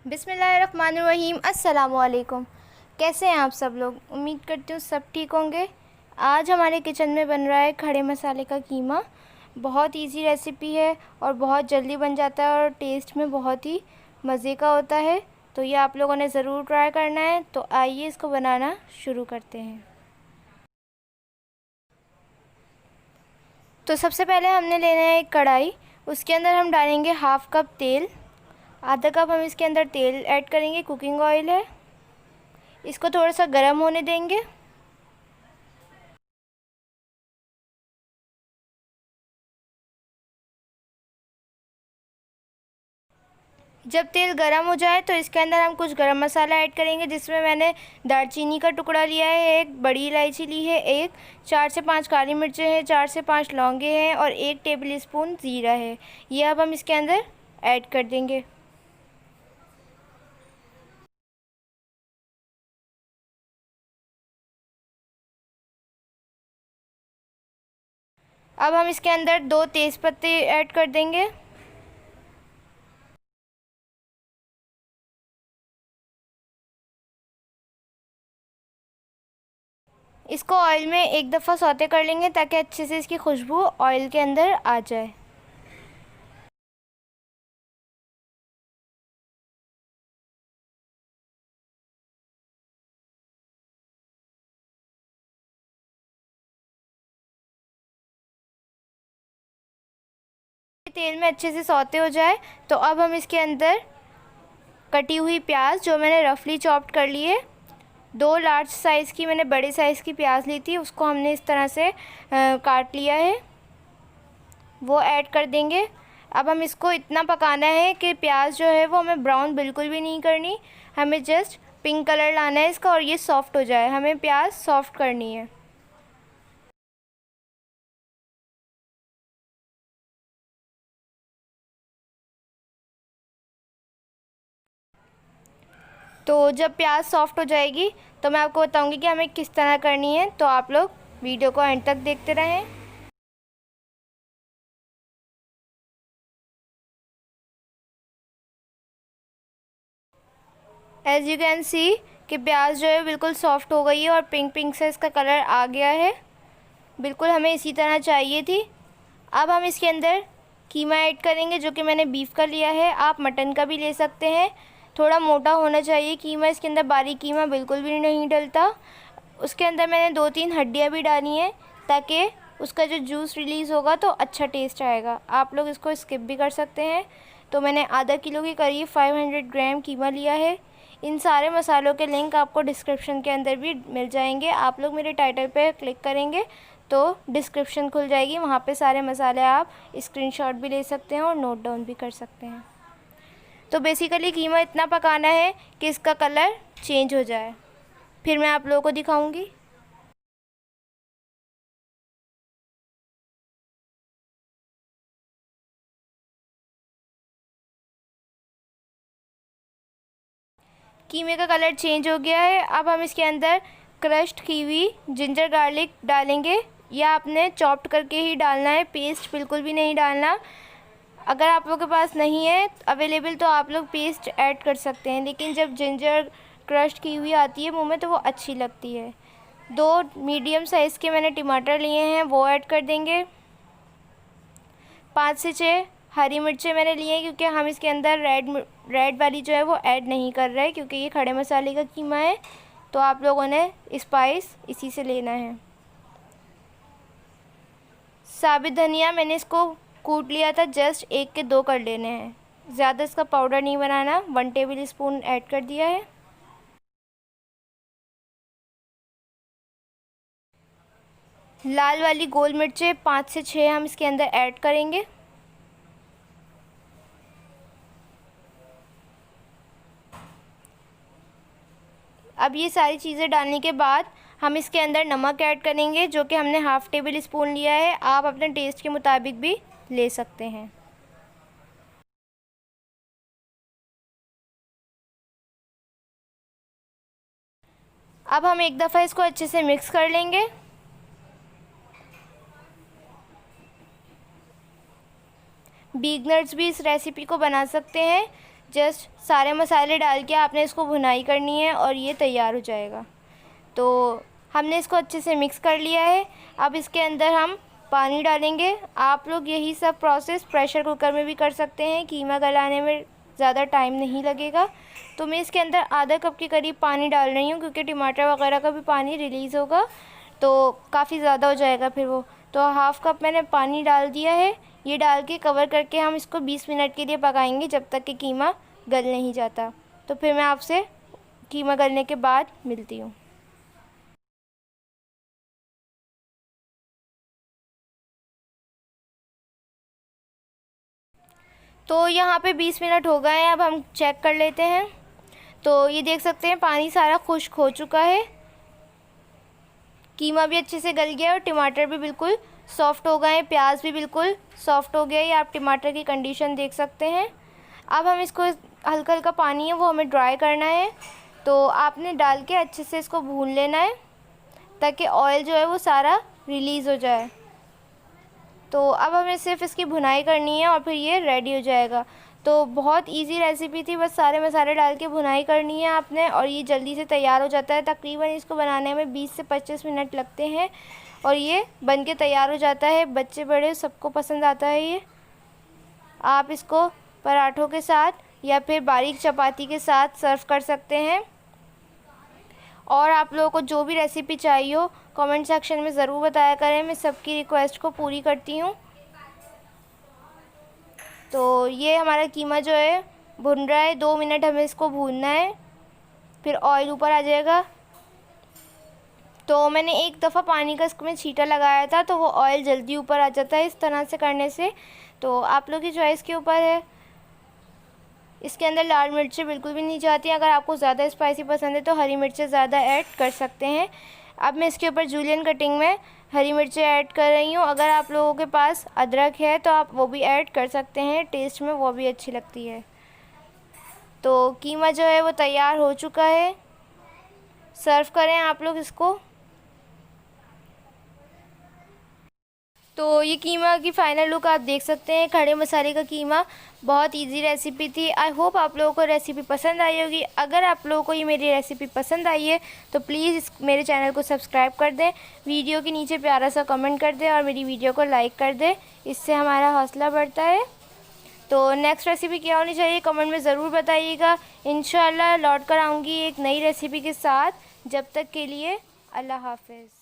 बिस्मिल्लाहिर्रहमानिर्रहीम। अस्सलाम वालेकुम। कैसे हैं आप सब लोग? उम्मीद करती हूँ सब ठीक होंगे। आज हमारे किचन में बन रहा है खड़े मसाले का कीमा। बहुत इजी रेसिपी है और बहुत जल्दी बन जाता है और टेस्ट में बहुत ही मज़े का होता है। तो ये आप लोगों ने ज़रूर ट्राई करना है। तो आइए इसको बनाना शुरू करते हैं। तो सबसे पहले हमने लेना है एक कढ़ाई। उसके अंदर हम डालेंगे हाफ़ कप तेल। आधा कप हम इसके अंदर तेल ऐड करेंगे, कुकिंग ऑयल है। इसको थोड़ा सा गर्म होने देंगे। जब तेल गर्म हो जाए तो इसके अंदर हम कुछ गरम मसाला ऐड करेंगे, जिसमें मैंने दालचीनी का टुकड़ा लिया है, एक बड़ी इलायची ली है, एक 4 से 5 काली मिर्चें हैं, 4 से 5 लौंगे हैं और 1 टेबल स्पून ज़ीरा है। ये अब हम इसके अंदर ऐड कर देंगे। अब हम इसके अंदर 2 तेज़पत्ते ऐड कर देंगे। इसको ऑयल में एक दफ़ा सौते कर लेंगे ताकि अच्छे से इसकी खुशबू ऑयल के अंदर आ जाए। तेल में अच्छे से सौते हो जाए तो अब हम इसके अंदर कटी हुई प्याज, जो मैंने रफली चॉप्ड कर ली है, 2 लार्ज साइज़ की मैंने बड़े साइज़ की प्याज ली थी, उसको हमने इस तरह से काट लिया है, वो ऐड कर देंगे। अब हम इसको इतना पकाना है कि प्याज जो है वो हमें ब्राउन बिल्कुल भी नहीं करनी, हमें जस्ट पिंक कलर लाना है इसका और ये सॉफ़्ट हो जाए। हमें प्याज सॉफ़्ट करनी है। तो जब प्याज सॉफ़्ट हो जाएगी तो मैं आपको बताऊंगी कि हमें किस तरह करनी है। तो आप लोग वीडियो को एंड तक देखते रहें। एज़ यू कैन सी कि प्याज जो है बिल्कुल सॉफ़्ट हो गई है और पिंक पिंक से इसका कलर आ गया है। बिल्कुल हमें इसी तरह चाहिए थी। अब हम इसके अंदर कीमा ऐड करेंगे, जो कि मैंने बीफ का लिया है। आप मटन का भी ले सकते हैं। थोड़ा मोटा होना चाहिए कीमा, इसके अंदर बारीक कीमा बिल्कुल भी नहीं डलता। उसके अंदर मैंने 2-3 हड्डियाँ भी डाली हैं ताकि उसका जो जूस रिलीज़ होगा तो अच्छा टेस्ट आएगा। आप लोग इसको स्किप भी कर सकते हैं। तो मैंने आधा किलो के करीब 500 ग्राम कीमा लिया है। इन सारे मसालों के लिंक आपको डिस्क्रिप्शन के अंदर भी मिल जाएंगे। आप लोग मेरे टाइटल पे क्लिक करेंगे तो डिस्क्रिप्शन खुल जाएगी, वहाँ पे सारे मसाले आप स्क्रीनशॉट भी ले सकते हैं और नोट डाउन भी कर सकते हैं। तो बेसिकली कीमा इतना पकाना है कि इसका कलर चेंज हो जाए, फिर मैं आप लोगों को दिखाऊंगी। कीमे का कलर चेंज हो गया है। अब हम इसके अंदर क्रश्ड की हुई जिंजर गार्लिक डालेंगे। या आपने चॉप्ड करके ही डालना है, पेस्ट बिल्कुल भी नहीं डालना। अगर आप लोगों के पास नहीं है अवेलेबल तो आप लोग पेस्ट ऐड कर सकते हैं, लेकिन जब जिंजर क्रश्ड की हुई आती है मुंह में तो वो अच्छी लगती है। 2 मीडियम साइज़ के मैंने टमाटर लिए हैं, वो ऐड कर देंगे। 5 से 6 हरी मिर्चें मैंने लिए हैं, क्योंकि हम इसके अंदर रेड वाली जो है वो ऐड नहीं कर रहे हैं, क्योंकि ये खड़े मसाले का कीमा है। तो आप लोगों ने स्पाइस इसी से लेना है। साबित धनिया मैंने इसको कूट लिया था, जस्ट 1 के 2 कर लेने हैं, ज़्यादा इसका पाउडर नहीं बनाना। 1 टेबल स्पून ऐड कर दिया है। लाल वाली गोल मिर्चें 5 से 6 हम इसके अंदर ऐड करेंगे। अब ये सारी चीज़ें डालने के बाद हम इसके अंदर नमक ऐड करेंगे, जो कि हमने हाफ़ टेबल स्पून लिया है। आप अपने टेस्ट के मुताबिक भी ले सकते हैं। अब हम एक दफ़ा इसको अच्छे से मिक्स कर लेंगे। बिगनर्स भी इस रेसिपी को बना सकते हैं। जस्ट सारे मसाले डाल के आपने इसको भुनाई करनी है और ये तैयार हो जाएगा। तो हमने इसको अच्छे से मिक्स कर लिया है। अब इसके अंदर हम पानी डालेंगे। आप लोग यही सब प्रोसेस प्रेशर कुकर में भी कर सकते हैं, कीमा गलाने में ज़्यादा टाइम नहीं लगेगा। तो मैं इसके अंदर आधा कप के करीब पानी डाल रही हूँ, क्योंकि टमाटर वगैरह का भी पानी रिलीज़ होगा तो काफ़ी ज़्यादा हो जाएगा फिर वो। तो हाफ़ कप मैंने पानी डाल दिया है। ये डाल के कवर करके हम इसको 20 मिनट के लिए पकाएंगे, जब तक कि कीमा गल नहीं जाता। तो फिर मैं आपसे कीमा गलने के बाद मिलती हूँ। तो यहाँ पे 20 मिनट हो गए हैं। अब हम चेक कर लेते हैं। तो ये देख सकते हैं पानी सारा खुश्क हो चुका है, कीमा भी अच्छे से गल गया है और टमाटर भी बिल्कुल सॉफ़्ट हो गए हैं, प्याज भी बिल्कुल सॉफ़्ट हो गया है। ये आप टमाटर की कंडीशन देख सकते हैं। अब हम इसको हल्का हल्का पानी है वो हमें ड्राई करना है। तो आपने डाल के अच्छे से इसको भून लेना है, ताकि ऑयल जो है वो सारा रिलीज़ हो जाए। तो अब हमें सिर्फ इसकी भुनाई करनी है और फिर ये रेडी हो जाएगा। तो बहुत इजी रेसिपी थी, बस सारे मसाले डाल के भुनाई करनी है आपने और ये जल्दी से तैयार हो जाता है। तकरीबन इसको बनाने में 20 से 25 मिनट लगते हैं और ये बन के तैयार हो जाता है। बच्चे बड़े सबको पसंद आता है ये। आप इसको पराठों के साथ या फिर बारीक चपाती के साथ सर्व कर सकते हैं। और आप लोगों को जो भी रेसिपी चाहिए हो कमेंट सेक्शन में ज़रूर बताया करें, मैं सबकी रिक्वेस्ट को पूरी करती हूँ। तो ये हमारा कीमा जो है भुन रहा है, 2 मिनट हमें इसको भूनना है, फिर ऑयल ऊपर आ जाएगा। तो मैंने एक दफ़ा पानी का इसमें छींटा लगाया था, तो वो ऑयल जल्दी ऊपर आ जाता है इस तरह से करने से। तो आप लोग की चॉइस के ऊपर है। इसके अंदर लाल मिर्चें बिल्कुल भी नहीं जाती। अगर आपको ज़्यादा स्पाइसी पसंद है तो हरी मिर्चें ज़्यादा ऐड कर सकते हैं। अब मैं इसके ऊपर जूलियन कटिंग में हरी मिर्चें ऐड कर रही हूँ। अगर आप लोगों के पास अदरक है तो आप वो भी ऐड कर सकते हैं, टेस्ट में वो भी अच्छी लगती है। तो कीमा जो है वो तैयार हो चुका है, सर्व करें आप लोग इसको। तो ये कीमा की फ़ाइनल लुक आप देख सकते हैं, खड़े मसाले का कीमा। बहुत इजी रेसिपी थी। आई होप आप लोगों को रेसिपी पसंद आई होगी। अगर आप लोगों को ये मेरी रेसिपी पसंद आई है तो प्लीज़ मेरे चैनल को सब्सक्राइब कर दें, वीडियो के नीचे प्यारा सा कमेंट कर दें और मेरी वीडियो को लाइक कर दें, इससे हमारा हौसला बढ़ता है। तो नेक्स्ट रेसिपी क्या होनी चाहिए कमेंट में ज़रूर बताइएगा। इंशाल्लाह लौट कर आऊँगी एक नई रेसिपी के साथ। जब तक के लिए अल्लाह हाफ़िज़।